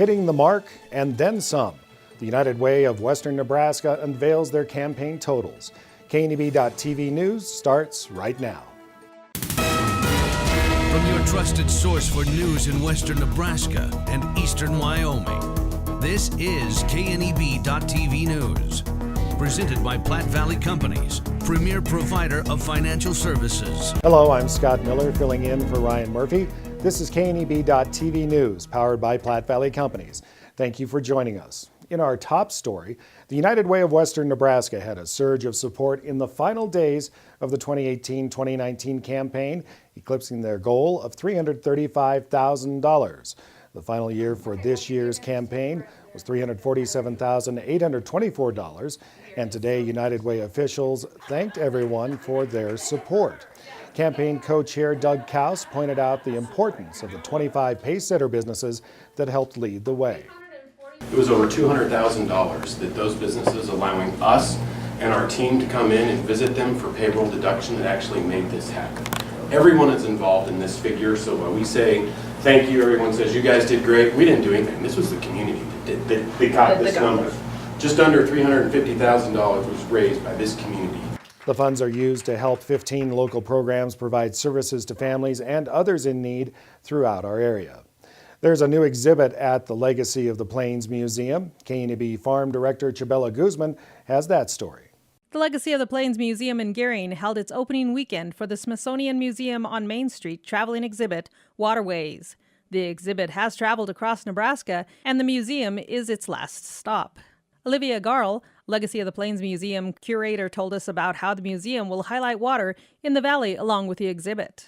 hitting the mark and then some. The United Way of Western Nebraska unveils their campaign totals. KNEB.TV News starts right now. From your trusted source for news in Western Nebraska and Eastern Wyoming, this is KNEB.TV News. Presented by Platte Valley Companies, premier provider of financial services. Hello, I'm Scott Miller filling in for Ryan Murphy. This is KNEB.TV News, powered by Platte Valley Companies. Thank you for joining us. In our top story, the United Way of Western Nebraska had a surge of support in the final days of the 2018-2019 campaign, eclipsing their goal of $335,000. The final year for this year's campaign was $347,824, and today United Way officials thanked everyone for their support. Campaign co-chair Doug Kaus pointed out the importance of the 25 pace-setter businesses that helped lead the way. It was over $200,000 that those businesses, allowing us and our team to come in and visit them for payroll deduction, that actually made this happen. Everyone is involved in this figure, so when we say thank you, everyone says you guys did great. We didn't do anything. This was the community that did. They got this number. Just under $350,000 was raised by this community. The funds are used to help 15 local programs provide services to families and others in need throughout our area. There's a new exhibit at the Legacy of the Plains Museum. KNEB Farm Director Chabela Guzman has that story. The Legacy of the Plains Museum in Gering held its opening weekend for the Smithsonian Museum on Main Street traveling exhibit, Waterways. The exhibit has traveled across Nebraska, and the museum is its last stop. Olivia Garl, Legacy of the Plains Museum curator, told us about how the museum will highlight water in the valley along with the exhibit.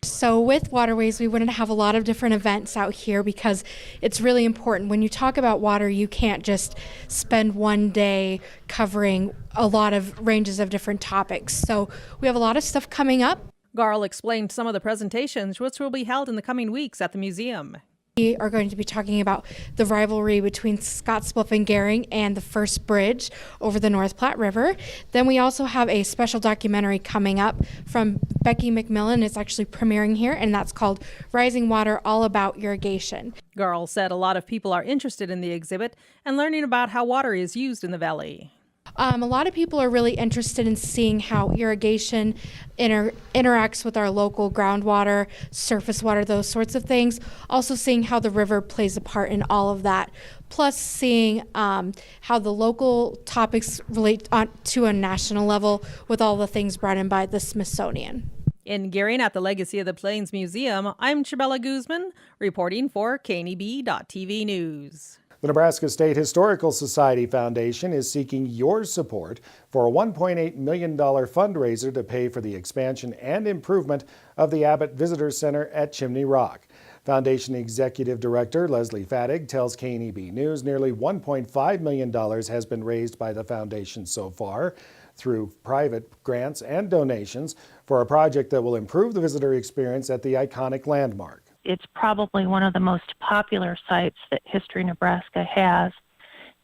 So with Waterways, we wanted to have a lot of different events out here because it's really important. When you talk about water, you can't just spend one day covering a lot of ranges of different topics. So we have a lot of stuff coming up. Garl explained some of the presentations which will be held in the coming weeks at the museum. We are going to be talking about the rivalry between Scottsbluff and Gering and the first bridge over the North Platte River. Then we also have a special documentary coming up from Becky McMillan. It's actually premiering here, and that's called Rising Water, All About Irrigation. Garl said a lot of people are interested in the exhibit and learning about how water is used in the valley. A lot of people are really interested in seeing how irrigation interacts with our local groundwater, surface water, those sorts of things. Also seeing how the river plays a part in all of that. Plus seeing how the local topics relate to a national level with all the things brought in by the Smithsonian. In Gering at the Legacy of the Plains Museum, I'm Chabela Guzman, reporting for KNEB.TV News. The Nebraska State Historical Society Foundation is seeking your support for a $1.8 million fundraiser to pay for the expansion and improvement of the Abbott Visitor Center at Chimney Rock. Foundation Executive Director Leslie Fattig tells KNEB News nearly $1.5 million has been raised by the foundation so far through private grants and donations for a project that will improve the visitor experience at the iconic landmark. It's probably one of the most popular sites that History Nebraska has,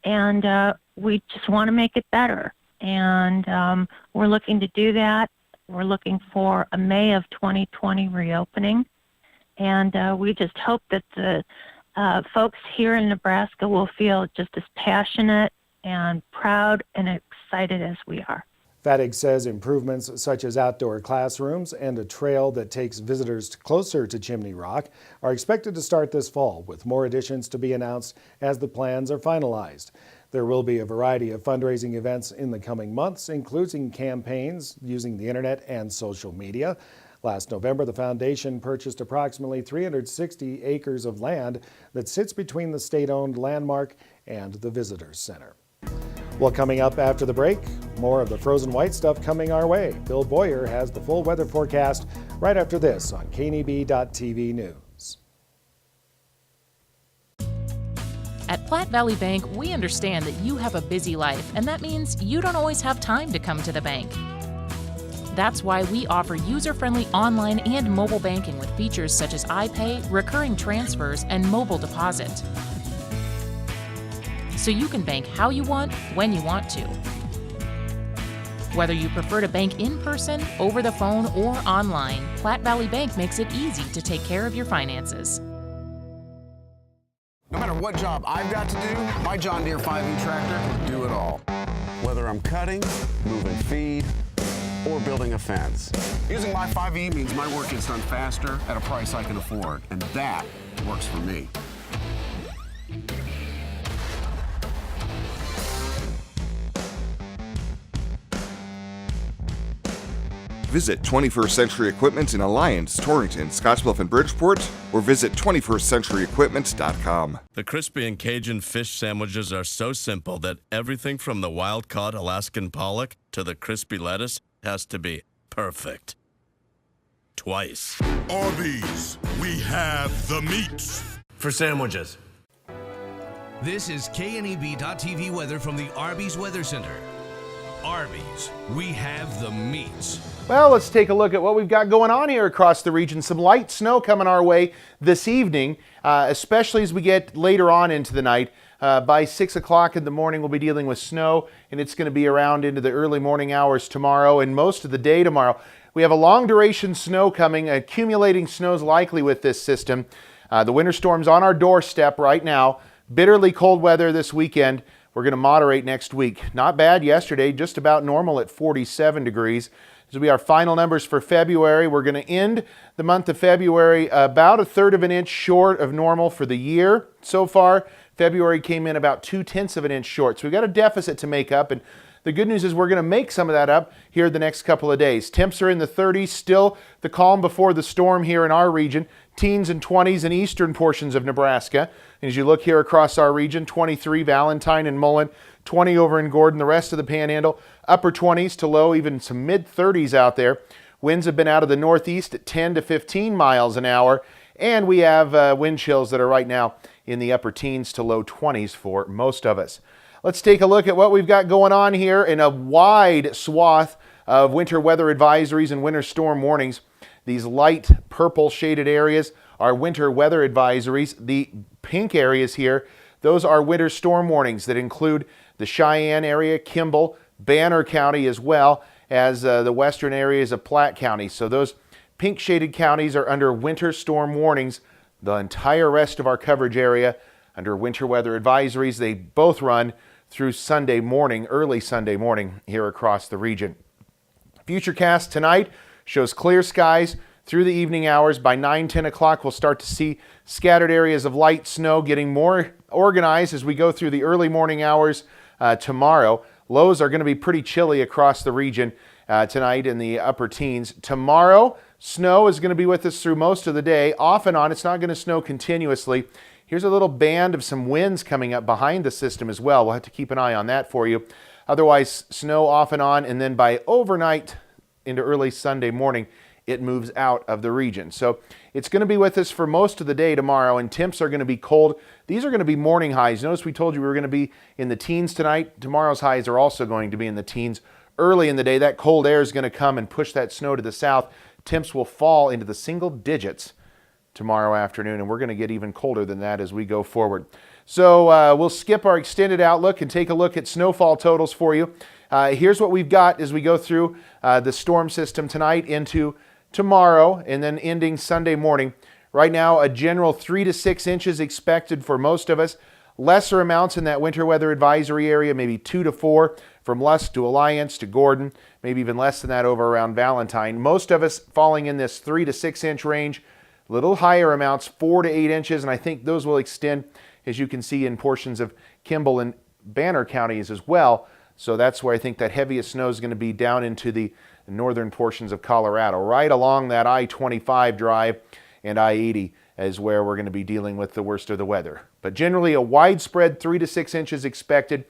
and we just want to make it better. And we're looking to do that. We're looking for a May of 2020 reopening, and we just hope that the folks here in Nebraska will feel just as passionate and proud and excited as we are. Fattig says improvements such as outdoor classrooms and a trail that takes visitors closer to Chimney Rock are expected to start this fall, with more additions to be announced as the plans are finalized. There will be a variety of fundraising events in the coming months, including campaigns using the internet and social media. Last November, the foundation purchased approximately 360 acres of land that sits between the state-owned landmark and the Visitors Center. Well, coming up after the break, more of the frozen white stuff coming our way. Bill Boyer has the full weather forecast right after this on KNEB.TV News. At Platte Valley Bank, we understand that you have a busy life, and that means you don't always have time to come to the bank. That's why we offer user-friendly online and mobile banking with features such as iPay, recurring transfers, and mobile deposit. So you can bank how you want, when you want to. Whether you prefer to bank in person, over the phone, or online, Platte Valley Bank makes it easy to take care of your finances. No matter what job I've got to do, my John Deere 5E tractor can do it all. Whether I'm cutting, moving feed, or building a fence. Using my 5E means my work gets done faster at a price I can afford, and that works for me. Visit 21st Century Equipment in Alliance, Torrington, Scottsbluff, and Bridgeport, or visit 21stcenturyequipment.com. The crispy and Cajun fish sandwiches are so simple that everything from the wild-caught Alaskan pollock to the crispy lettuce has to be perfect. Twice. Arby's, we have the meats. For sandwiches. This is KNEB.TV weather from the Arby's Weather Center. Arby's, we have the meats. Well, let's take a look at what we've got going on here across the region. Some light snow coming our way this evening, especially as we get later on into the night. By 6 o'clock in the morning, we'll be dealing with snow, and it's going to be around into the early morning hours tomorrow and most of the day tomorrow. We have a long duration snow coming, accumulating snows likely with this system. The winter storm's on our doorstep right now. Bitterly cold weather this weekend. We're going to moderate next week. Not bad yesterday, just about normal at 47 degrees. This will be our final numbers for February. We're going to end the month of February about 1/3 of an inch short of normal for the year. So far, February came in about 2/10 of an inch short. So we've got a deficit to make up, and the good news is we're going to make some of that up here the next couple of days. Temps are in the 30s, still the calm before the storm here in our region. Teens and 20s in eastern portions of Nebraska. As you look here across our region, 23 Valentine and Mullen, 20 over in Gordon, the rest of the Panhandle, upper 20s to low, even some mid-30s out there. Winds have been out of the northeast at 10 to 15 miles an hour, and we have wind chills that are right now in the upper teens to low 20s for most of us. Let's take a look at what we've got going on here in a wide swath of winter weather advisories and winter storm warnings. These light purple shaded areas are winter weather advisories. The pink areas here, those are winter storm warnings that include the Cheyenne area, Kimball, Banner County, as well as the western areas of Platte County. So those pink shaded counties are under winter storm warnings. The entire rest of our coverage area under winter weather advisories. They both run through Sunday morning, early Sunday morning here across the region. Futurecast tonight shows clear skies through the evening hours. By 9-10 o'clock, we'll start to see scattered areas of light snow getting more organized as we go through the early morning hours tomorrow. Lows are going to be pretty chilly across the region tonight in the upper teens. Tomorrow, snow is going to be with us through most of the day. Off and on, it's not going to snow continuously. Here's a little band of some winds coming up behind the system as well. We'll have to keep an eye on that for you. Otherwise, snow off and on, and then by overnight into early Sunday morning, it moves out of the region. So it's going to be with us for most of the day tomorrow, and temps are going to be cold. These are going to be morning highs. Notice we told you we were going to be in the teens tonight. Tomorrow's highs are also going to be in the teens. Early in the day, that cold air is going to come and push that snow to the south. Temps will fall into the single digits tomorrow afternoon, and we're going to get even colder than that as we go forward. So we'll skip our extended outlook and take a look at snowfall totals for you. Here's what we've got as we go through the storm system tonight into tomorrow and then ending Sunday morning. Right now, a general 3 to 6 inches expected for most of us. Lesser amounts in that winter weather advisory area, maybe 2 to 4 from Lusk to Alliance to Gordon, maybe even less than that over around Valentine. Most of us falling in this 3 to 6 inch range. Little higher amounts, 4 to 8 inches, and I think those will extend, as you can see, in portions of Kimball and Banner counties as well. So that's where I think that heaviest snow is going to be down into the northern portions of Colorado. Right along that I-25 drive and I-80 is where we're going to be dealing with the worst of the weather. But generally a widespread 3 to 6 inches expected,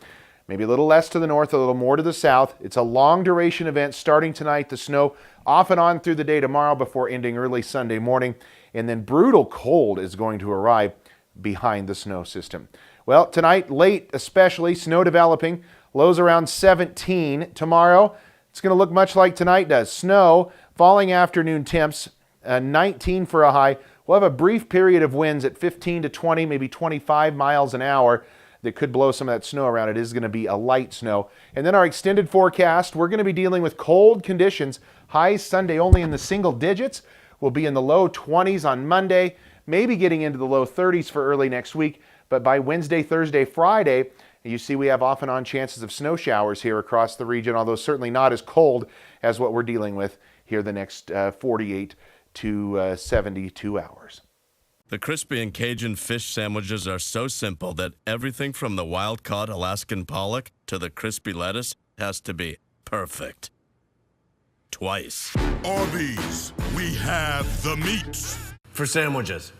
maybe a little less to the north, a little more to the south. It's a long duration event starting tonight. The snow off and on through the day tomorrow before ending early Sunday morning. And then brutal cold is going to arrive behind the snow system. Well, tonight, late especially, snow developing, lows around 17. Tomorrow, it's going to look much like tonight does. Snow, falling afternoon temps, 19 for a high. We'll have a brief period of winds at 15 to 20, maybe 25 miles an hour that could blow some of that snow around. It is going to be a light snow. And then our extended forecast, we're going to be dealing with cold conditions. Highs Sunday only in the single digits. We'll be in the low 20s on Monday, maybe getting into the low 30s for early next week. But by Wednesday, Thursday, Friday, you see we have off and on chances of snow showers here across the region, although certainly not as cold as what we're dealing with here the next 48 to 72 hours. The crispy and Cajun fish sandwiches are so simple that everything from the wild-caught Alaskan pollock to the crispy lettuce has to be perfect. Twice. Arby's, we have the meats. For sandwiches.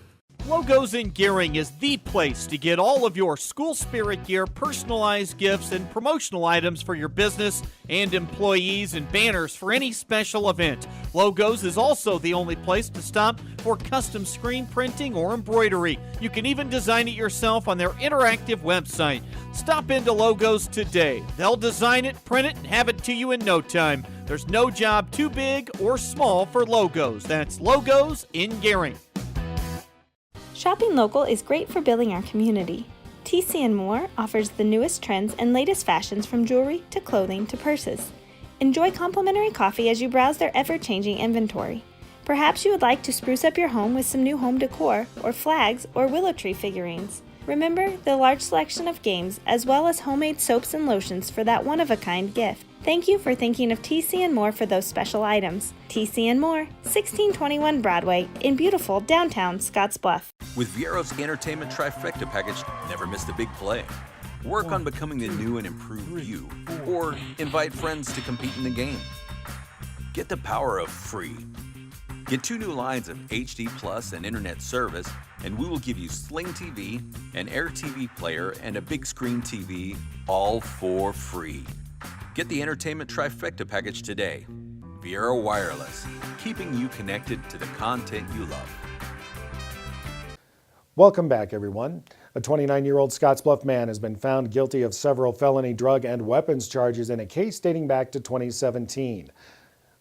Logos in Gearing is the place to get all of your school spirit gear, personalized gifts, and promotional items for your business and employees, and banners for any special event. Logos is also the only place to stop for custom screen printing or embroidery. You can even design it yourself on their interactive website. Stop into Logos today. They'll design it, print it, and have it to you in no time. There's no job too big or small for Logos. That's Logos in Gearing. Shopping local is great for building our community. TC & More offers the newest trends and latest fashions from jewelry to clothing to purses. Enjoy complimentary coffee as you browse their ever-changing inventory. Perhaps you would like to spruce up your home with some new home decor or flags or willow tree figurines. Remember the large selection of games as well as homemade soaps and lotions for that one-of-a-kind gift. Thank you for thinking of TC & More for those special items. TC & More, 1621 Broadway in beautiful downtown Scottsbluff. With Viero's Entertainment Trifecta package, never miss the big play. Work on becoming the new and improved you, or invite friends to compete in the game. Get the power of free. Get 2 new lines of HD Plus and internet service, and we will give you Sling TV, an Air TV player, and a big screen TV, all for free. Get the Entertainment Trifecta package today. Viera Wireless, keeping you connected to the content you love. Welcome back, everyone. A 29-year-old Scottsbluff man has been found guilty of several felony drug and weapons charges in a case dating back to 2017.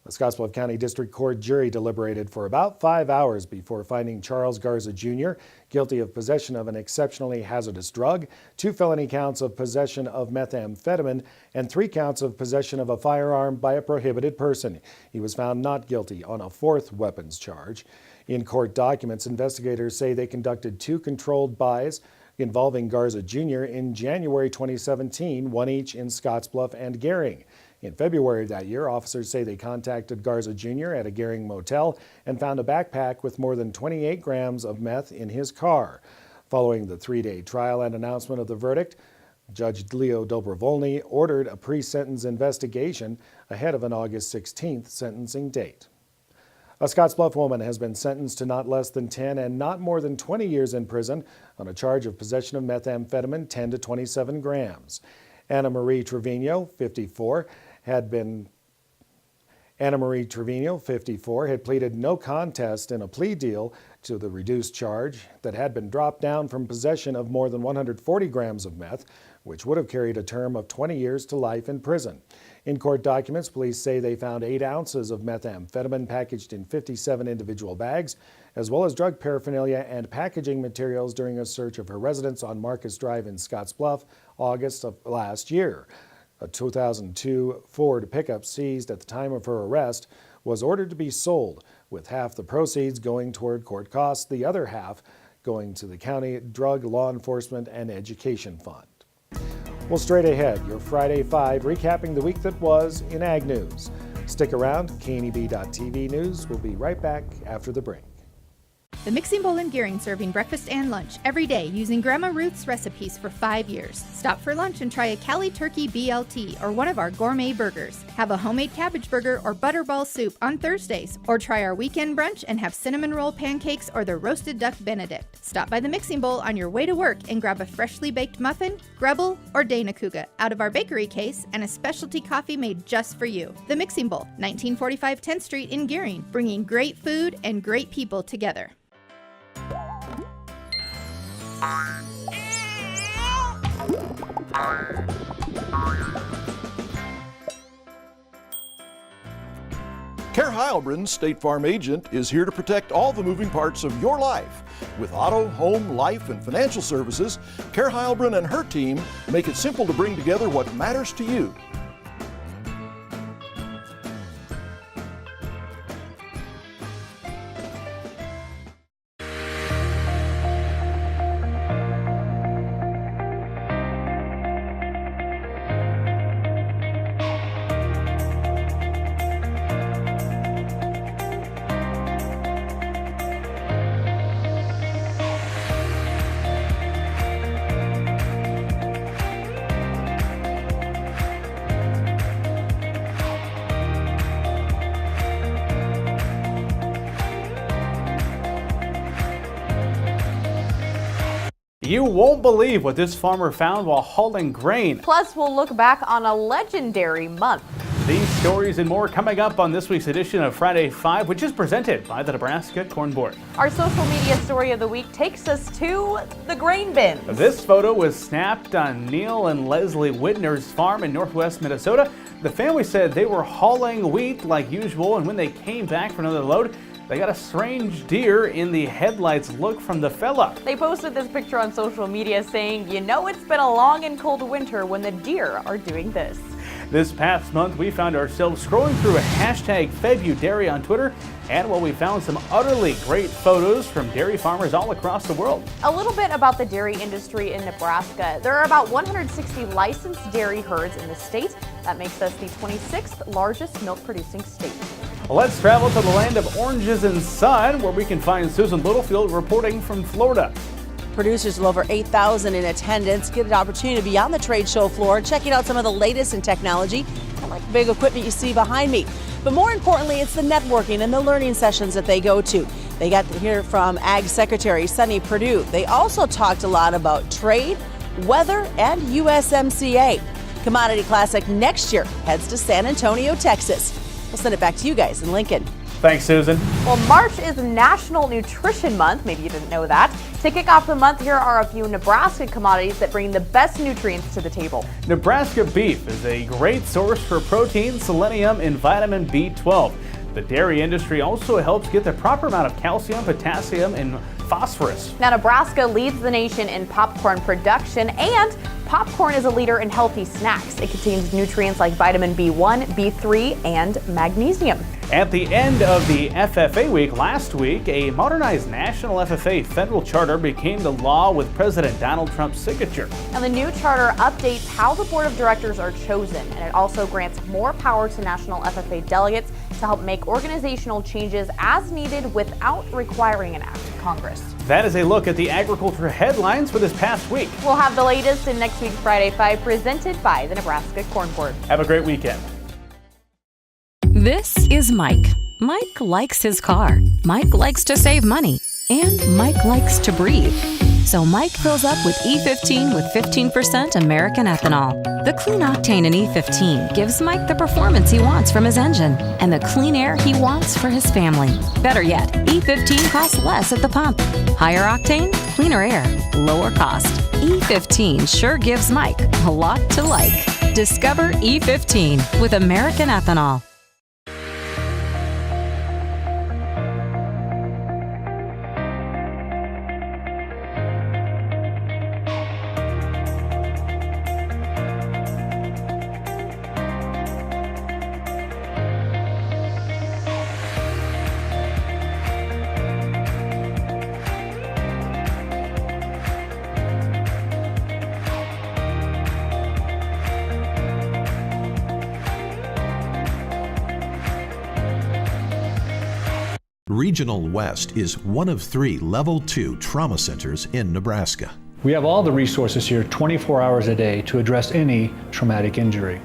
The Scottsbluff County District Court jury deliberated for about 5 hours before finding Charles Garza Jr. guilty of possession of an exceptionally hazardous drug, 2 felony counts of possession of methamphetamine, and 3 counts of possession of a firearm by a prohibited person. He was found not guilty on a 4th weapons charge. In court documents, investigators say they conducted 2 controlled buys involving Garza Jr. in January 2017, one each in Scottsbluff and Gering. In February of that year, officers say they contacted Garza Jr. at a Gering motel and found a backpack with more than 28 grams of meth in his car. Following the 3-day trial and announcement of the verdict, Judge Leo Dobrovolny ordered a pre-sentence investigation ahead of an August 16th sentencing date. A Scottsbluff woman has been sentenced to not less than 10 and not more than 20 years in prison on a charge of possession of methamphetamine 10 to 27 grams. Anna Marie Trevino, 54, had pleaded no contest in a plea deal to the reduced charge that had been dropped down from possession of more than 140 grams of meth, which would have carried a term of 20 years to life in prison. In court documents, police say they found 8 ounces of methamphetamine packaged in 57 individual bags, as well as drug paraphernalia and packaging materials during a search of her residence on Marcus Drive in Scottsbluff, August of last year. A 2002 Ford pickup seized at the time of her arrest was ordered to be sold, with half the proceeds going toward court costs, the other half going to the County Drug Law Enforcement and Education Fund. Well, straight ahead, your Friday 5 recapping the week that was in Ag News. Stick around, KNEB.TV News will be right back after the break. The Mixing Bowl in Gearing, serving breakfast and lunch every day using Grandma Ruth's recipes for 5 years. Stop for lunch and try a Cali Turkey BLT or one of our gourmet burgers. Have a homemade cabbage burger or butterball soup on Thursdays, or try our weekend brunch and have cinnamon roll pancakes or the roasted duck Benedict. Stop by the Mixing Bowl on your way to work and grab a freshly baked muffin, Grebel, or Dana Kuga out of our bakery case and a specialty coffee made just for you. The Mixing Bowl, 1945 10th Street in Gearing, bringing great food and great people together. Care Heilbrunn State Farm Agent is here to protect all the moving parts of your life. With auto, home, life, and financial services, Care Heilbrunn and her team make it simple to bring together what matters to you. You won't believe what this farmer found while hauling grain. Plus, we'll look back on a legendary month. These stories and more coming up on this week's edition of Friday 5, which is presented by the Nebraska Corn Board. Our social media story of the week takes us to the grain bins. This photo was snapped on Neil and Leslie Whitner's farm in northwest Minnesota. The family said they were hauling wheat like usual, and when they came back for another load, they got a strange deer in the headlights look from the fella. They posted this picture on social media saying, you know it's been a long and cold winter when the deer are doing this. This past month, we found ourselves scrolling through a hashtag FedUDairy on Twitter, and we found some utterly great photos from dairy farmers all across the world. A little bit about the dairy industry in Nebraska. There are about 160 licensed dairy herds in the state. That makes us the 26th largest milk-producing state. Let's travel to the land of oranges and sun, where we can find Susan Littlefield reporting from Florida. Producers of over 8,000 in attendance get an opportunity to be on the trade show floor, checking out some of the latest in technology, and like the big equipment you see behind me. But more importantly, it's the networking and the learning sessions that they go to. They got to hear from Ag Secretary Sonny Perdue. They also talked a lot about trade, weather, and USMCA. Commodity Classic next year heads to San Antonio, Texas. We'll send it back to you guys in Lincoln. Thanks, Susan. Well, March is National Nutrition Month. Maybe you didn't know that. To kick off the month, here are a few Nebraska commodities that bring the best nutrients to the table. Nebraska beef is a great source for protein, selenium, and vitamin B12. The dairy industry also helps get the proper amount of calcium, potassium, and phosphorus. Now, Nebraska leads the nation in popcorn production, and popcorn is a leader in healthy snacks. It contains nutrients like vitamin B1, B3, and magnesium. At the end of the FFA week last week, a modernized national FFA federal charter became the law with President Donald Trump's signature. And the new charter updates how the board of directors are chosen, and it also grants more power to national FFA delegates to help make organizational changes as needed without requiring an act of Congress. That is a look at the agriculture headlines for this past week. We'll have the latest in next week's Friday 5, presented by the Nebraska Corn Board. Have a great weekend. This is Mike. Mike likes his car. Mike likes to save money. And Mike likes to breathe. So Mike fills up with E15 with 15% American ethanol. The clean octane in E15 gives Mike the performance he wants from his engine and the clean air he wants for his family. Better yet, E15 costs less at the pump. Higher octane, cleaner air, lower cost. E15 sure gives Mike a lot to like. Discover E15 with American ethanol. Regional West is one of 3 Level 2 trauma centers in Nebraska. We have all the resources here 24 hours a day to address any traumatic injury.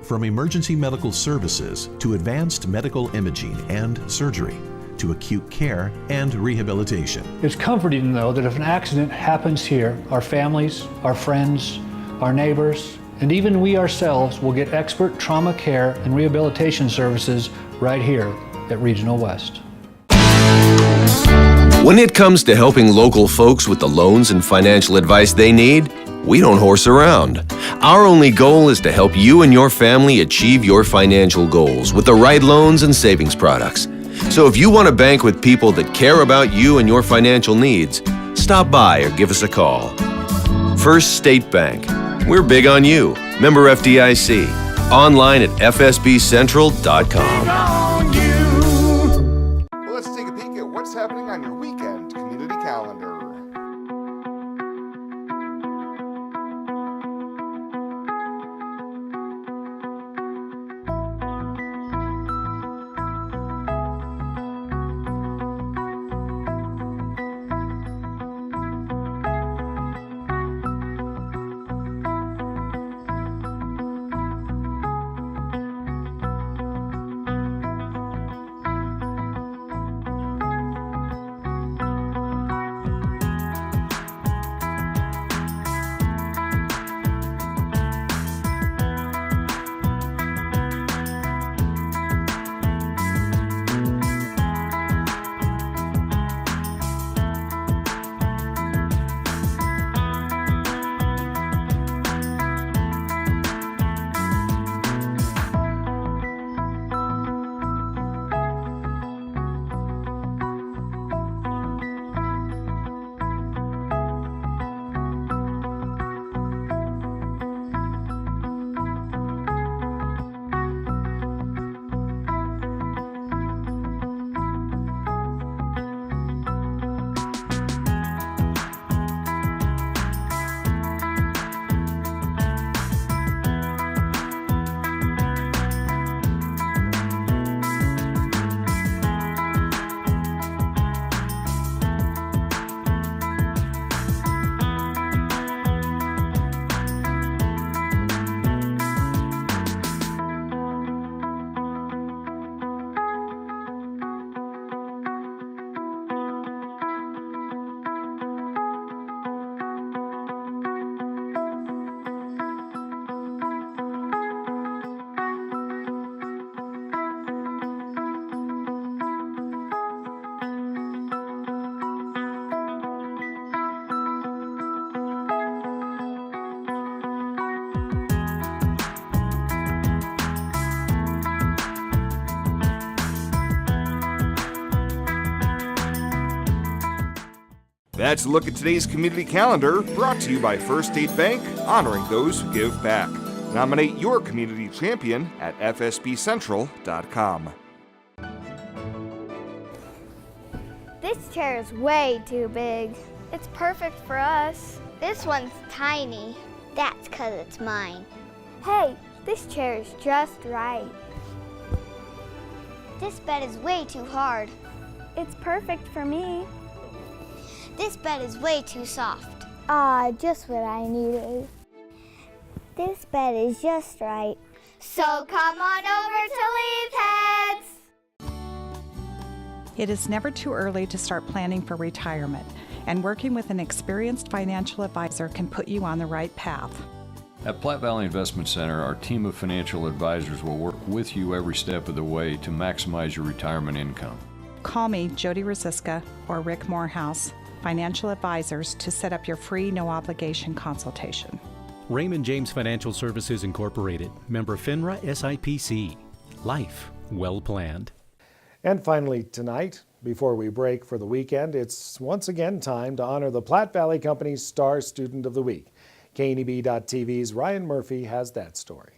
From emergency medical services to advanced medical imaging and surgery to acute care and rehabilitation. It's comforting to know that if an accident happens here, our families, our friends, our neighbors, and even we ourselves will get expert trauma care and rehabilitation services right here at Regional West. When it comes to helping local folks with the loans and financial advice they need, we don't horse around. Our only goal is to help you and your family achieve your financial goals with the right loans and savings products. So if you want to bank with people that care about you and your financial needs, stop by or give us a call. First State Bank. We're big on you. Member FDIC. Online at fsbcentral.com. Let's take a peek at what's happening on your weekend community calendar. That's a look at today's community calendar, brought to you by First State Bank, honoring those who give back. Nominate your community champion at fsbcentral.com. This chair is way too big. It's perfect for us. This one's tiny. That's 'cause it's mine. Hey, this chair is just right. This bed is way too hard. It's perfect for me. This bed is way too soft. Just what I needed. This bed is just right. So come on over to Leith Heads. It is never too early to start planning for retirement, and working with an experienced financial advisor can put you on the right path. At Platte Valley Investment Center, our team of financial advisors will work with you every step of the way to maximize your retirement income. Call me, Jody Rosiska, or Rick Morehouse, financial advisors, to set up your free, no-obligation consultation. Raymond James Financial Services Incorporated, member FINRA SIPC. Life well planned. And finally tonight, before we break for the weekend, it's once again time to honor the Platte Valley Company's Star Student of the Week. KNEB.TV's Ryan Murphy has that story.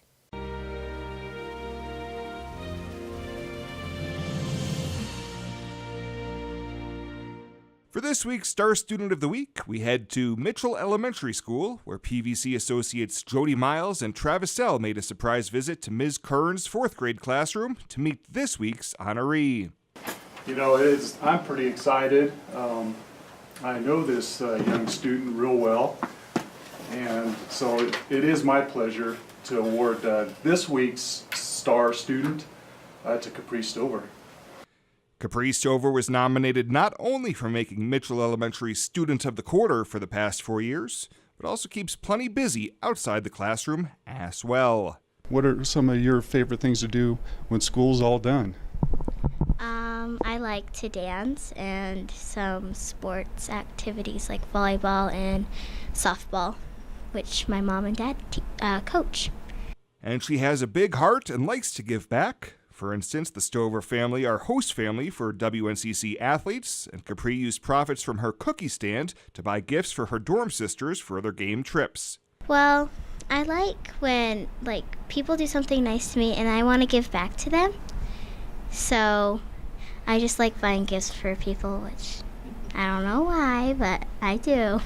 For this week's Star Student of the Week, we head to Mitchell Elementary School, where PVC associates Jody Miles and Travis Sell made a surprise visit to Ms. Kern's 4th grade classroom to meet this week's honoree. You know, I'm pretty excited. I know this young student real well, and so it is my pleasure to award this week's Star Student to Capri Stover. Capri Stover was nominated not only for making Mitchell Elementary Student of the Quarter for the past 4 years, but also keeps plenty busy outside the classroom as well. What are some of your favorite things to do when school's all done? I like to dance and some sports activities like volleyball and softball, which my mom and dad coach. And she has a big heart and likes to give back. For instance, the Stover family are host family for WNCC athletes, and Capri used profits from her cookie stand to buy gifts for her dorm sisters for their game trips. Well, I like when people do something nice to me and I want to give back to them. So I just like buying gifts for people, which I don't know why, but I do.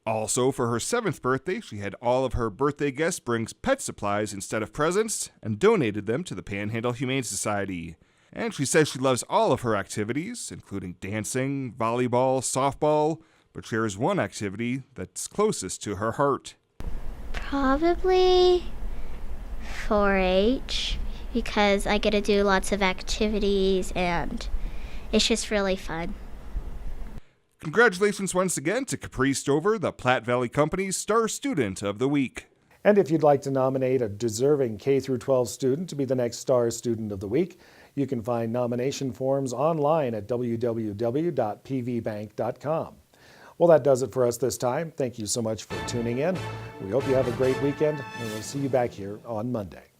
Also, for her 7th birthday, she had all of her birthday guests bring pet supplies instead of presents and donated them to the Panhandle Humane Society. And she says she loves all of her activities, including dancing, volleyball, softball, but shares one activity that's closest to her heart. Probably 4-H, because I get to do lots of activities and it's just really fun. Congratulations once again to Capri Stover, the Platte Valley Company's Star Student of the Week. And if you'd like to nominate a deserving K-12 student to be the next Star Student of the Week, you can find nomination forms online at www.pvbank.com. Well, that does it for us this time. Thank you so much for tuning in. We hope you have a great weekend, and we'll see you back here on Monday.